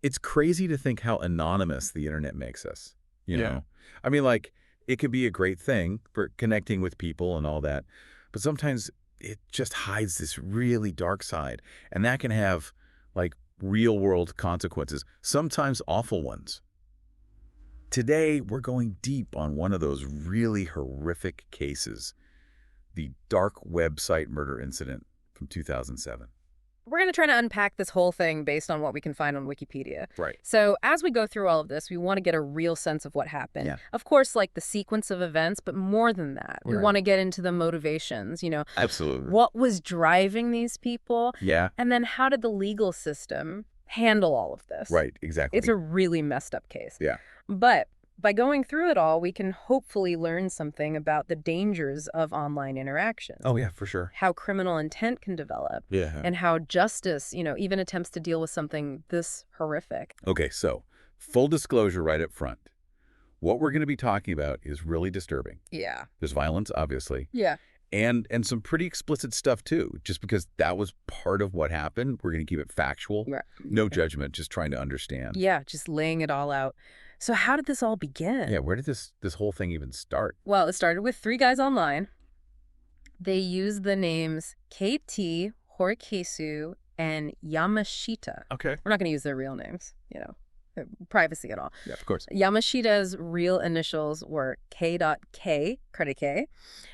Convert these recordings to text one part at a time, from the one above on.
It's crazy to think how anonymous the internet makes us, you Yeah. know? I mean, like, it could be a great thing for connecting with people and all that, but sometimes it just hides this really dark side, and that can have, like, real-world consequences, sometimes awful ones. Today, we're going deep on one of those really horrific cases, the dark website murder incident from 2007. We're going to try to unpack this whole thing based on what we can find on Wikipedia. Right. So as we go through all of this, we want to get a real sense of what happened. Yeah. Of course, like the sequence of events, but more than that. We Right. want to get into the motivations, Absolutely. what was driving these people? Yeah. And then how did the legal system handle all of this? Right, exactly. It's a really messed up case. Yeah. But by going through it all, we can hopefully learn something about the dangers of online interactions. Oh, yeah, for sure. How criminal intent can develop. Yeah. And how justice, even attempts to deal with something this horrific. Okay, so full disclosure right up front. What we're going to be talking about is really disturbing. Yeah. There's violence, obviously, Yeah. and some pretty explicit stuff, too. Just because that was part of what happened, we're going to keep it factual. Right. No judgment, just trying to understand. Yeah, just laying it all out. So how did this all begin? Yeah, where did this whole thing even start? Well, it started with 3 guys online. They used the names KT, Horikesu, and Yamashita. Okay. We're not going to use their real names, privacy at all. Yeah, of course. Yamashita's real initials were K.K, credit K.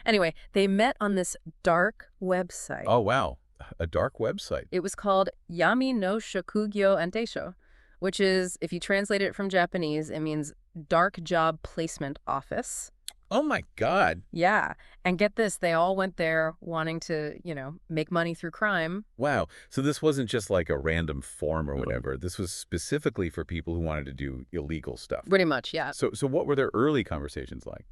Anyway, they met on this dark website. Oh, wow. A dark website. It was called Yami no Shokugyo Anteisho, which is, if you translate it from Japanese, it means dark job placement office. Oh, my God. Yeah. And get this, they all went there wanting to, make money through crime. Wow. So this wasn't just like a random form or whatever. This was specifically for people who wanted to do illegal stuff. Pretty much, yeah. So what were their early conversations like,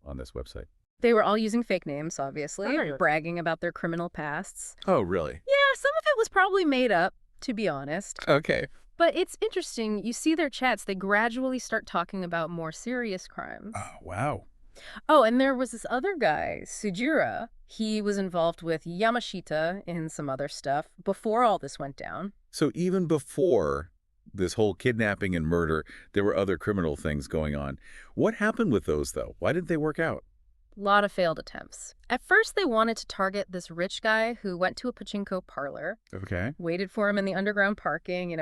on this website? They were all using fake names, obviously, Oh. bragging about their criminal pasts. Oh, really? Yeah, some of it was probably made up, to be honest. Okay. But it's interesting. You see their chats, they gradually start talking about more serious crimes. Oh, wow. Oh, and there was this other guy, Sujira. He was involved with Yamashita and some other stuff before all this went down. So even before this whole kidnapping and murder, there were other criminal things going on. What happened with those, though? Why didn't they work out? A lot of failed attempts. At first, they wanted to target this rich guy who went to a pachinko parlor, Okay. waited for him in the underground parking,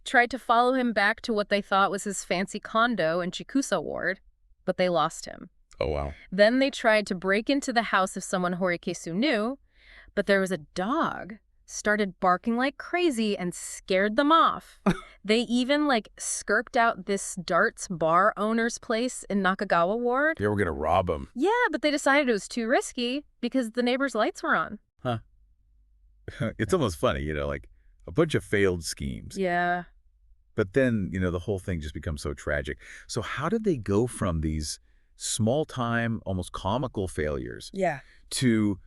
tried to follow him back to what they thought was his fancy condo in Chikusa Ward, but they lost him. Oh, wow. Then they tried to break into the house of someone Horikesu knew, but there was a dog started barking like crazy and scared them off. They even skirped out this darts bar owner's place in Nakagawa Ward. They were going to rob him. Yeah, but they decided it was too risky because the neighbor's lights were on. Huh. It's almost funny, like a bunch of failed schemes. Yeah. But then, the whole thing just becomes so tragic. So how did they go from these small-time, almost comical failures Yeah. to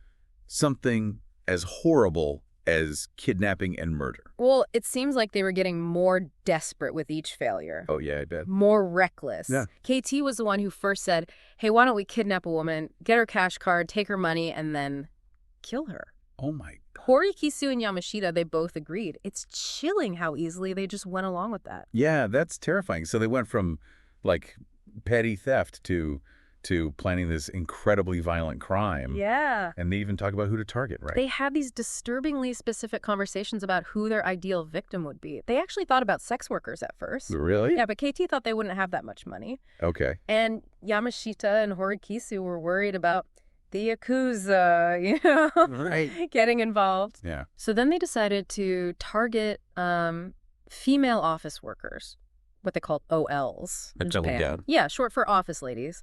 something as horrible as kidnapping and murder? Well, it seems like they were getting more desperate with each failure. Oh, yeah, I bet. More reckless. Yeah. KT was the one who first said, hey, why don't we kidnap a woman, get her cash card, take her money, and then kill her? Oh, my God. Horikisu and Yamashita, they both agreed. It's chilling how easily they just went along with that. Yeah, that's terrifying. So they went from, petty theft to planning this incredibly violent crime. Yeah. And they even talk about who to target, right? They had these disturbingly specific conversations about who their ideal victim would be. They actually thought about sex workers at first. Really? Yeah, but KT thought they wouldn't have that much money. Okay. And Yamashita and Horikisu were worried about the Yakuza, Right. getting involved. Yeah. So then they decided to target female office workers, what they called OLs in Double Japan. down. Yeah, short for office ladies.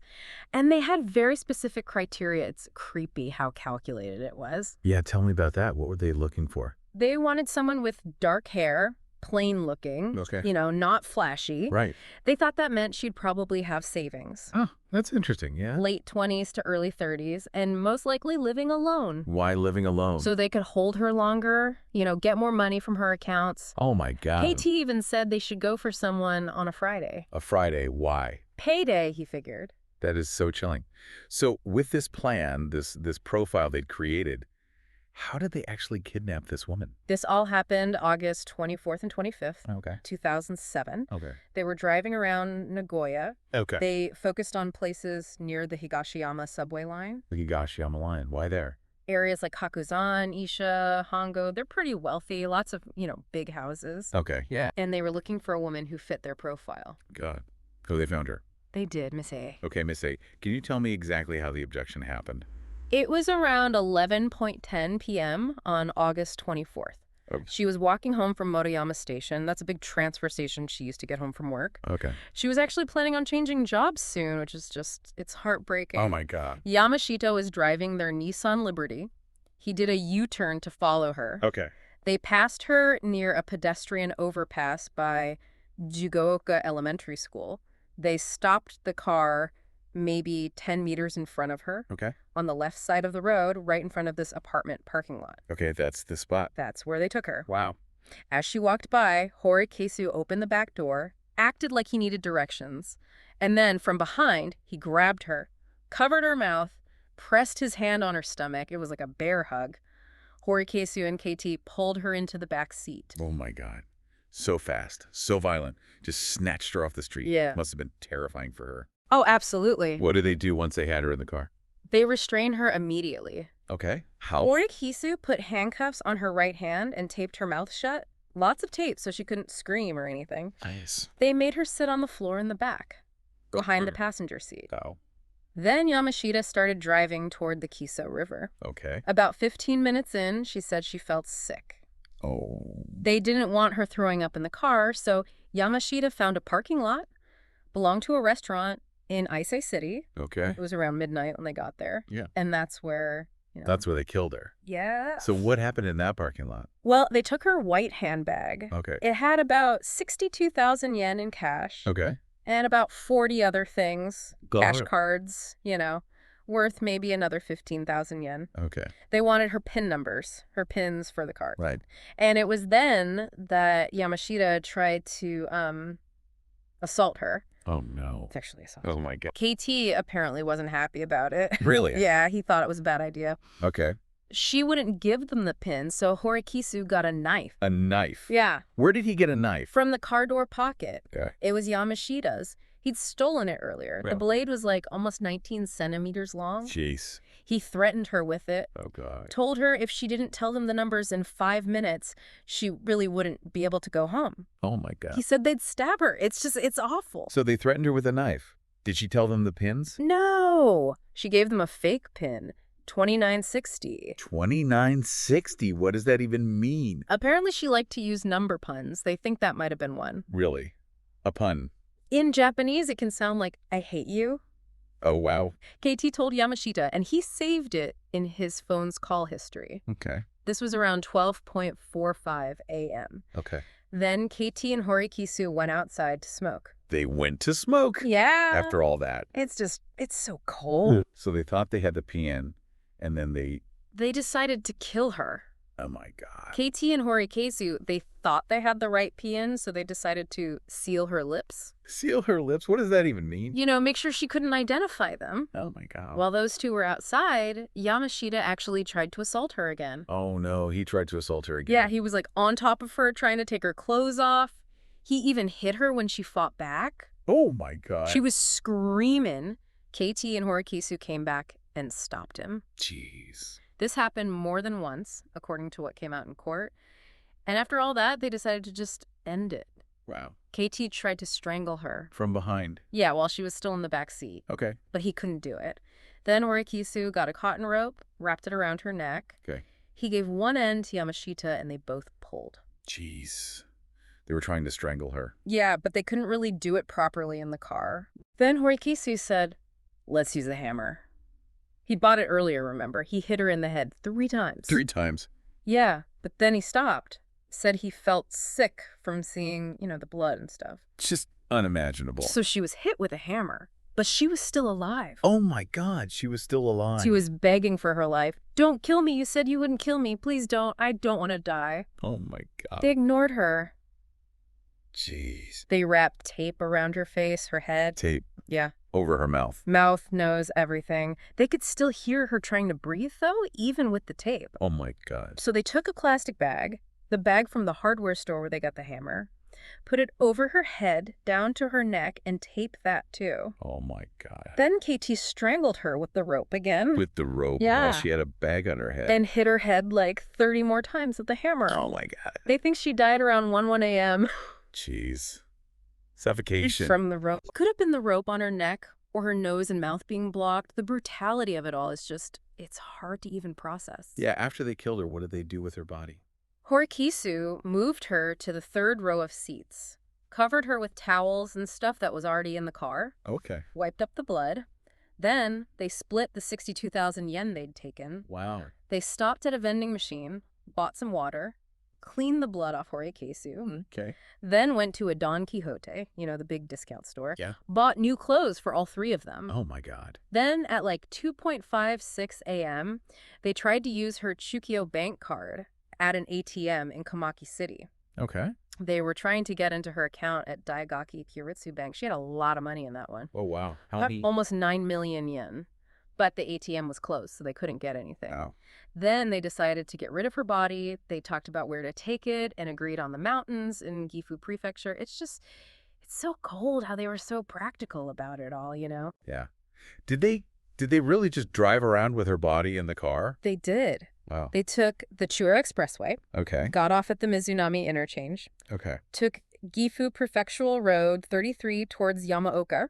And they had very specific criteria. It's creepy how calculated it was. Yeah, tell me about that. What were they looking for? They wanted someone with dark hair, plain looking, Okay. not flashy. Right. They thought that meant she'd probably have savings. Oh, that's interesting, yeah. Late 20s to early 30s, and most likely living alone. Why living alone? So they could hold her longer, get more money from her accounts. Oh, my God. KT even said they should go for someone on a Friday. A Friday, why? Payday, he figured. That is so chilling. So with this plan, this profile they'd created, How did they actually kidnap this woman? This all happened August 24th and 25th, Okay. 2007. Okay. They were driving around Nagoya. Okay. They focused on places near the Higashiyama subway line. The Higashiyama line. Why there? Areas like Hakuzan, Isha, Hongo, they're pretty wealthy, lots of, big houses. Okay. Yeah. And they were looking for a woman who fit their profile. God. So they found her. They did, Miss A. Okay, Miss A, can you tell me exactly how the abduction happened? It was around 11:10 p.m. on August 24th. Okay. She was walking home from Motoyama Station. That's a big transfer station she used to get home from work. Okay. She was actually planning on changing jobs soon, which is it's heartbreaking. Oh, my God. Yamashita was driving their Nissan Liberty. He did a U-turn to follow her. Okay. They passed her near a pedestrian overpass by Jugooka Elementary School. They stopped the car maybe 10 meters in front of her. Okay. On the left side of the road, right in front of this apartment parking lot. Okay, that's the spot. That's where they took her. Wow. As she walked by, Horikesu opened the back door, acted like he needed directions, and then from behind, he grabbed her, covered her mouth, pressed his hand on her stomach. It was like a bear hug. Horikesu and KT pulled her into the back seat. Oh, my God. So fast, so violent. Just snatched her off the street. Yeah. Must have been terrifying for her. Oh, absolutely. What did they do once they had her in the car? They restrained her immediately. Okay. How? Horikesu put handcuffs on her right hand and taped her mouth shut. Lots of tape so she couldn't scream or anything. Nice. They made her sit on the floor in the back, behind the passenger seat. Oh. Then Yamashita started driving toward the Kiso River. Okay. About 15 minutes in, she said she felt sick. Oh. They didn't want her throwing up in the car, so Yamashita found a parking lot, belonged to a restaurant in Ise City. Okay. It was around midnight when they got there. Yeah. And that's where, That's where they killed her. Yeah. So what happened in that parking lot? Well, they took her white handbag. Okay. It had about 62,000 yen in cash. Okay. And about 40 other things, Got cash it. cards, worth maybe another 15,000 yen. Okay. They wanted her PIN numbers, her pins for the card. Right. And it was then that Yamashita tried to assault her. Oh, no. Sexually assault. Oh, my God. KT apparently wasn't happy about it. Really? Yeah, he thought it was a bad idea. Okay. She wouldn't give them the pin, so Horikesu got a knife. A knife? Yeah. Where did he get a knife? From the car door pocket. Okay. It was Yamashita's. He'd stolen it earlier. Yeah. The blade was like almost 19 centimeters long. Jeez. He threatened her with it. Oh, God. Told her if she didn't tell them the numbers in 5 minutes, she really wouldn't be able to go home. Oh, my God. He said they'd stab her. It's awful. So they threatened her with a knife. Did she tell them the pins? No. She gave them a fake pin. 2960. 2960. What does that even mean? Apparently she liked to use number puns. They think that might have been one. Really? A pun? In Japanese, it can sound like, I hate you. Oh, wow. KT told Yamashita, and he saved it in his phone's call history. Okay. This was around 12:45 a.m. Okay. Then KT and Horikesu went outside to smoke. They went to smoke Yeah. after all that. It's so cold. So they thought they had the PN, and then They decided to kill her. oh, my God. KT and Horikesu, they thought they had the right PN, so they decided to seal her lips. Seal her lips? What does that even mean? Make sure she couldn't identify them. Oh, my God. While those two were outside, Yamashita actually tried to assault her again. Oh, no. He tried to assault her again. Yeah, he was like on top of her, trying to take her clothes off. He even hit her when she fought back. Oh, my God. She was screaming. KT and Horikesu came back and stopped him. Jeez. This happened more than once, according to what came out in court. And after all that, they decided to just end it. Wow. KT tried to strangle her. From behind. Yeah, while she was still in the back seat. Okay. But he couldn't do it. Then Horikesu got a cotton rope, wrapped it around her neck. Okay. He gave one end to Yamashita, and they both pulled. Jeez. They were trying to strangle her. Yeah, but they couldn't really do it properly in the car. Then Horikesu said, let's use a hammer. He'd bought it earlier, remember? He hit her in the head 3 times. 3 times. Yeah, but then he stopped. Said he felt sick from seeing, the blood and stuff. Just unimaginable. So she was hit with a hammer, but she was still alive. Oh, my God. She was still alive. She was begging for her life. Don't kill me. You said you wouldn't kill me. Please don't. I don't want to die. Oh, my God. They ignored her. Jeez. They wrapped tape around her face, her head. Tape Yeah. over her mouth. Mouth, nose, everything. They could still hear her trying to breathe, though, even with the tape. Oh, my God. So they took a plastic bag, the bag from the hardware store where they got the hammer, put it over her head, down to her neck, and taped that, too. Oh, my God. Then KT strangled her with the rope again. With the rope Yeah. while she had a bag on her head. And hit her head like 30 more times with the hammer. Oh, my God. They think she died around 1 a.m. Jeez. Suffocation. From the rope. Could have been the rope on her neck or her nose and mouth being blocked. The brutality of it all is just, it's hard to even process. Yeah, after they killed her, what did they do with her body? Horikisu moved her to the third row of seats, covered her with towels and stuff that was already in the car, Okay. wiped up the blood. Then they split the 62,000 yen they'd taken. Wow. They stopped at a vending machine, bought some water, cleaned the blood off Horikisu, Okay. then went to a Don Quixote, the big discount store, Yeah. bought new clothes for all three of them. Oh, my God. Then at like 2:56 a.m., they tried to use her Chukio bank card at an ATM in Tokai City. Okay. They were trying to get into her account at Daigaki Kyoritsu Bank. She had a lot of money in that one. Oh, wow. How many? Almost 9 million yen. But the ATM was closed, so they couldn't get anything. Wow. Then they decided to get rid of her body. They talked about where to take it and agreed on the mountains in Gifu Prefecture. It's so cold how they were so practical about it all, Yeah. Did they really just drive around with her body in the car? They did. Wow. They took the Chura Expressway, Okay. got off at the Mizunami interchange, Okay. took Gifu Prefectural Road 33 towards Yamaoka.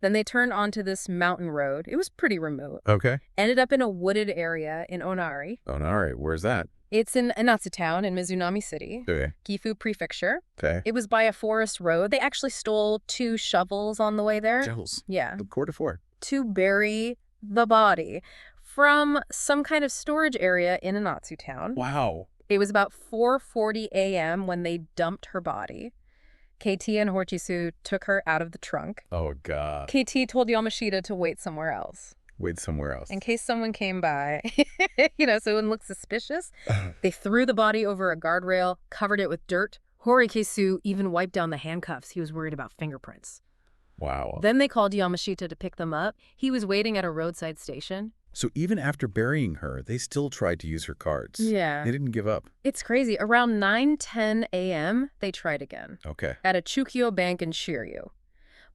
Then they turned onto this mountain road. It was pretty remote. Okay. Ended up in a wooded area in Onari. Oh, all right. Where's that? It's in Anatsu Town in Mizunami City, Okay. Gifu Prefecture. Okay. It was by a forest road. They actually stole 2 shovels on the way there. Shovels. Yeah. Quarter to 4. To bury the body from some kind of storage area in Anatsu Town. Wow. It was about 4:40 a.m. when they dumped her body. KT and Horikisu took her out of the trunk. Oh, God. KT told Yamashita to wait somewhere else. Wait somewhere else. In case someone came by, so it wouldn't look suspicious. They threw the body over a guardrail, covered it with dirt. Horikisu even wiped down the handcuffs. He was worried about fingerprints. Wow. Then they called Yamashita to pick them up. He was waiting at a roadside station. So even after burying her, they still tried to use her cards. Yeah. They didn't give up. It's crazy. Around 9:10 a.m., they tried again. Okay. At a Chukio bank in Shiryu.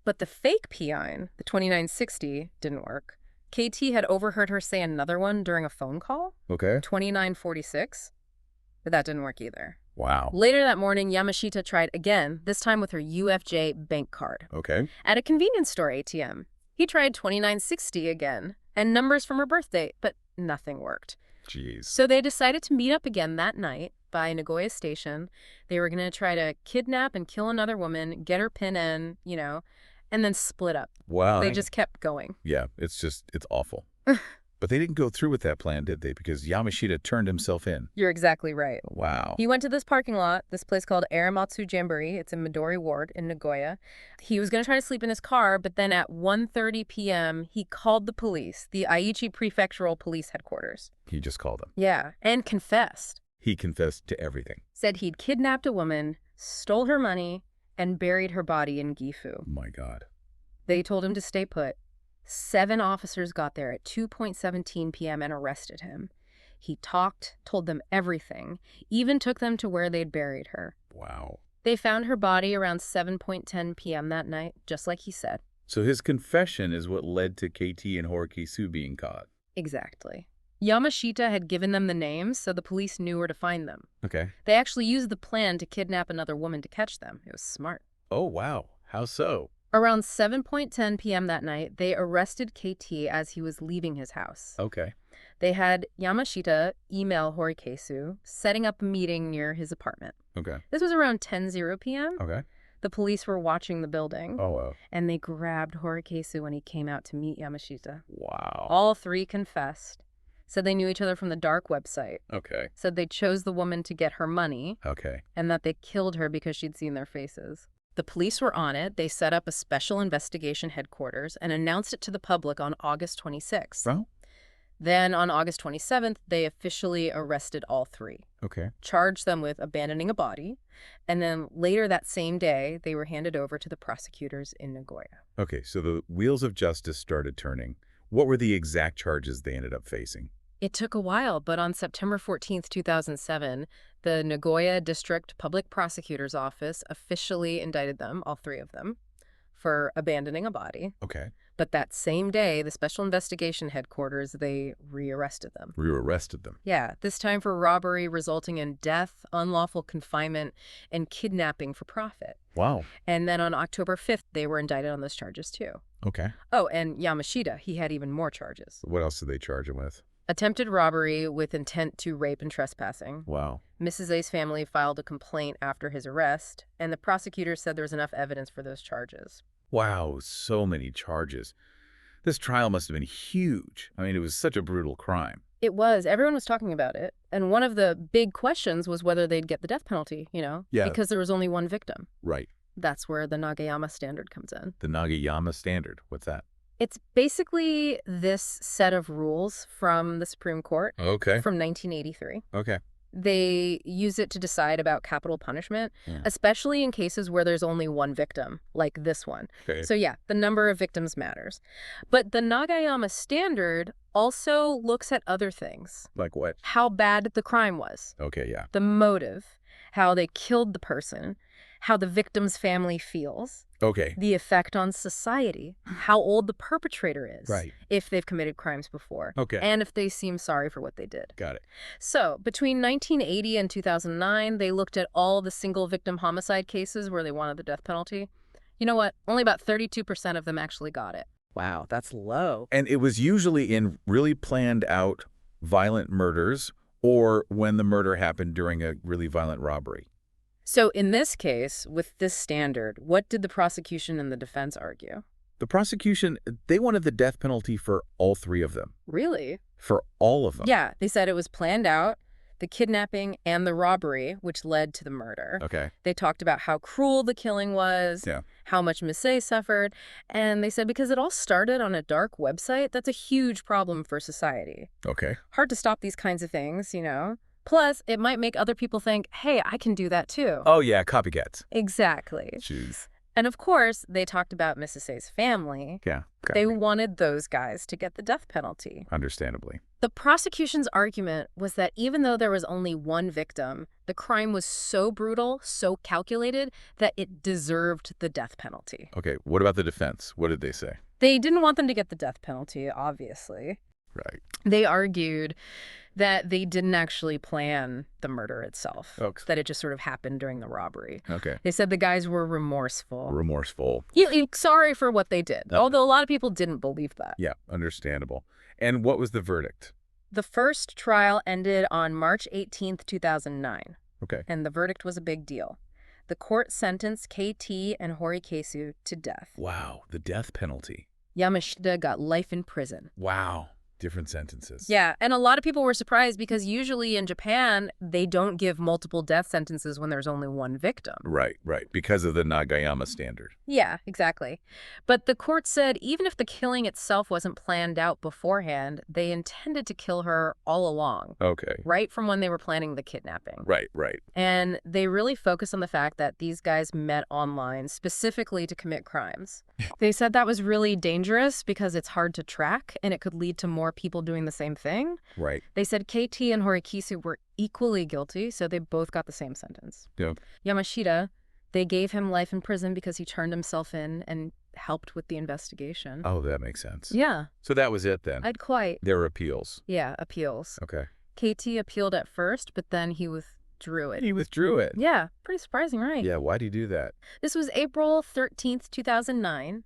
But the fake PIN, the 2960, didn't work. KT had overheard her say another one during a phone call, Okay. 2946, but that didn't work either. Wow. Later that morning, Yamashita tried again, this time with her UFJ bank card. Okay. At a convenience store ATM, he tried 2960 again, and numbers from her birthday, but nothing worked. Jeez. So they decided to meet up again that night by Nagoya Station. They were going to try to kidnap and kill another woman, get her PIN in, and then split up. Wow. They just kept going. Yeah, it's awful. But they didn't go through with that plan, did they? Because Yamashita turned himself in. You're exactly right. Wow. He went to this parking lot, this place called Aramatsu Jamboree. It's in Midori Ward in Nagoya. He was going to try to sleep in his car, but then at 1:30 p.m., he called the police, the Aichi Prefectural Police Headquarters. He just called them. Yeah, and confessed. He confessed to everything. Said he'd kidnapped a woman, stole her money, and buried her body in Gifu. Oh, my God. They told him to stay put. 7 officers got there at 2:17 p.m. and arrested him. He talked, told them everything, even took them to where they'd buried her. Wow. They found her body around 7:10 p.m. that night, just like he said. So his confession is what led to KT and Horikisu being caught. Exactly. Yamashita had given them the names, so the police knew where to find them. Okay. They actually used the plan to kidnap another woman to catch them. It was smart. Oh, wow. How so? Around 7:10 p.m. that night, they arrested KT as he was leaving his house. Okay. They had Yamashita email Horikisu, setting up a meeting near his apartment. Okay. This was around 10:00 p.m. Okay. The police were watching the building, Oh, wow. and they grabbed Horikisu when he came out to meet Yamashita. Wow. All 3 confessed. Said they knew each other from the dark website. Okay. Said they chose the woman to get her money, Okay. and that they killed her because she'd seen their faces. The police were on it. They set up a special investigation headquarters and announced it to the public on August 26th. Well, Then on August 27th, they officially arrested all three, Okay. charged them with abandoning a body, and then later that same day, they were handed over to the prosecutors in Nagoya. Okay, so the wheels of justice started turning. What were the exact charges they ended up facing? It took a while, but on September 14th, 2007, the Nagoya District Public Prosecutor's Office officially indicted them, all three of them, for abandoning a body. Okay. But that same day, the Special Investigation Headquarters, they rearrested them. Rearrested them. Yeah, this time for robbery resulting in death, unlawful confinement, and kidnapping for profit. Wow. And then on October 5th, they were indicted on those charges too. Okay. Oh, and Yamashita, he had even more charges. What else did they charge him with? Attempted robbery with intent to rape and trespassing. Wow. Mrs. A's family filed a complaint after his arrest, and the prosecutor said there was enough evidence for those charges. Wow, so many charges. This trial must have been huge. I mean, it was such a brutal crime. It was. Everyone was talking about it. And one of the big questions was whether they'd get the death penalty, Yeah. because there was only one victim. Right. That's where the Nagayama standard comes in. The Nagayama standard. What's that? It's basically this set of rules from the Supreme Court Okay. from 1983. Okay. They use it to decide about capital punishment, Yeah. especially in cases where there's only one victim, like this one. Okay. So yeah, the number of victims matters. But the Nagayama standard also looks at other things. Like what? How bad the crime was, Okay, yeah. the motive, how they killed the person, how the victim's family feels, Okay. the effect on society, how old the perpetrator is, Right. if they've committed crimes before, Okay. and if they seem sorry for what they did. Got it. So between 1980 and 2009, they looked at all the single victim homicide cases where they wanted the death penalty. You know what? Only about 32% of them actually got it. Wow, that's low. And it was usually in really planned out violent murders or when the murder happened during a really violent robbery. So in this case, with this standard, what did the prosecution and the defense argue? The prosecution, they wanted the death penalty for all three of them. Really? For all of them. Yeah, they said it was planned out, the kidnapping and the robbery, which led to the murder. Okay. They talked about how cruel the killing was, Yeah. how much Misei suffered, and they said because it all started on a dark website, that's a huge problem for society. Okay. Hard to stop these kinds of things. Plus, it might make other people think, hey, I can do that too. Oh, yeah, copycats. Exactly. Jeez. And of course, they talked about Mrs. A's family. Yeah. They wanted those guys to get the death penalty. Understandably. The prosecution's argument was that even though there was only one victim, the crime was so brutal, so calculated, that it deserved the death penalty. Okay, what about the defense? What did they say? They didn't want them to get the death penalty, obviously. Right. They argued that they didn't actually plan the murder itself, Okay. that it just sort of happened during the robbery. Okay. They said the guys were remorseful. Remorseful. Sorry for what they did, although a lot of people didn't believe that. Yeah, understandable. And what was the verdict? The first trial ended on March 18th, 2009, Okay. and the verdict was a big deal. The court sentenced KT and Horikesu to death. Wow, the death penalty. Yamashita got life in prison. Wow. Different sentences. Yeah, and a lot of people were surprised because usually in Japan, they don't give multiple death sentences when there's only one victim. Right, because of the Nagayama standard. Yeah, exactly. But the court said even if the killing itself wasn't planned out beforehand, they intended to kill her all along, Okay. right from when they were planning the kidnapping. Right. And they really focused on the fact that these guys met online specifically to commit crimes. They said that was really dangerous because it's hard to track and it could lead to more people doing the same thing. Right. They said KT and Horikesu were equally guilty, so they both got the same sentence. Yeah. Yamashita, they gave him life in prison because he turned himself in and helped with the investigation. Oh, that makes sense. Yeah, So that was it then. I'd quite. There were appeals. Yeah, appeals. Okay. KT appealed at first, but then he withdrew it. He withdrew it. Yeah, pretty surprising, right? Yeah, why'd he do that? This was April 13th, 2009.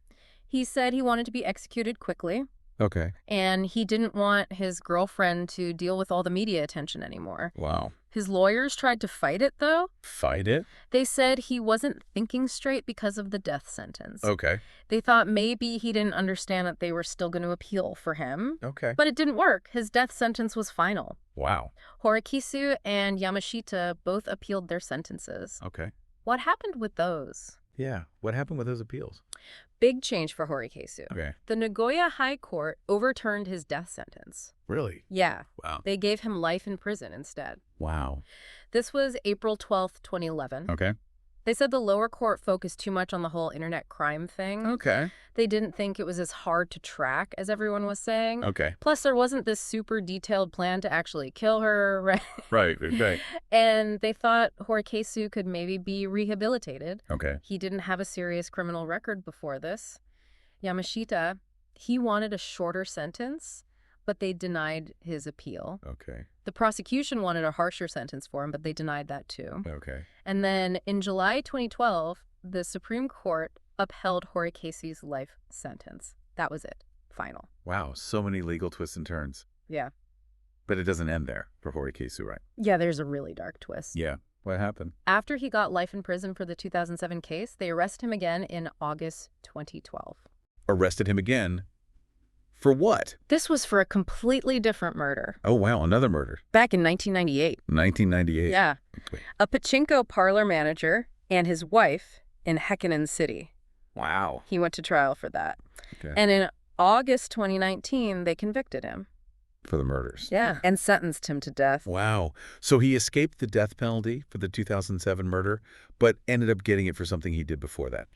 He said he wanted to be executed quickly, Okay. and he didn't want his girlfriend to deal with all the media attention anymore. Wow. His lawyers tried to fight it, though. Fight it? They said he wasn't thinking straight because of the death sentence. Okay. They thought maybe he didn't understand that they were still going to appeal for him. Okay. But it didn't work. His death sentence was final. Wow. Horikesu and Yamashita both appealed their sentences. Okay. What happened with those? Yeah. What happened with those appeals? Big change for Horikesu. Okay. The Nagoya High Court overturned his death sentence. Really? Yeah, Wow. they gave him life in prison instead. Wow. This was April 12th, 2011. Okay. They said the lower court focused too much on the whole internet crime thing. Okay. They didn't think it was as hard to track as everyone was saying. Okay. Plus, there wasn't this super detailed plan to actually kill her, right? Right. Okay. And they thought Horikesu could maybe be rehabilitated. Okay. He didn't have a serious criminal record before this. Yamashita, he wanted a shorter sentence, but they denied his appeal. Okay. The prosecution wanted a harsher sentence for him, but they denied that too. Okay. And then in July 2012, the Supreme Court upheld Horikesu's life sentence. That was it. Final. Wow. So many legal twists and turns. Yeah. But it doesn't end there for Horikesu, right? Yeah, there's a really dark twist. Yeah. What happened? After he got life in prison for the 2007 case, they arrested him again in August 2012. Arrested him again. For what? This was for a completely different murder. Oh, wow. Another murder. Back in 1998. 1998. Yeah. Wait. A pachinko parlor manager and his wife in Heikkinen City. Wow. He went to trial for that. Okay. And in August 2019, they convicted him. For the murders. Yeah. And sentenced him to death. Wow. So he escaped the death penalty for the 2007 murder, but ended up getting it for something he did before that.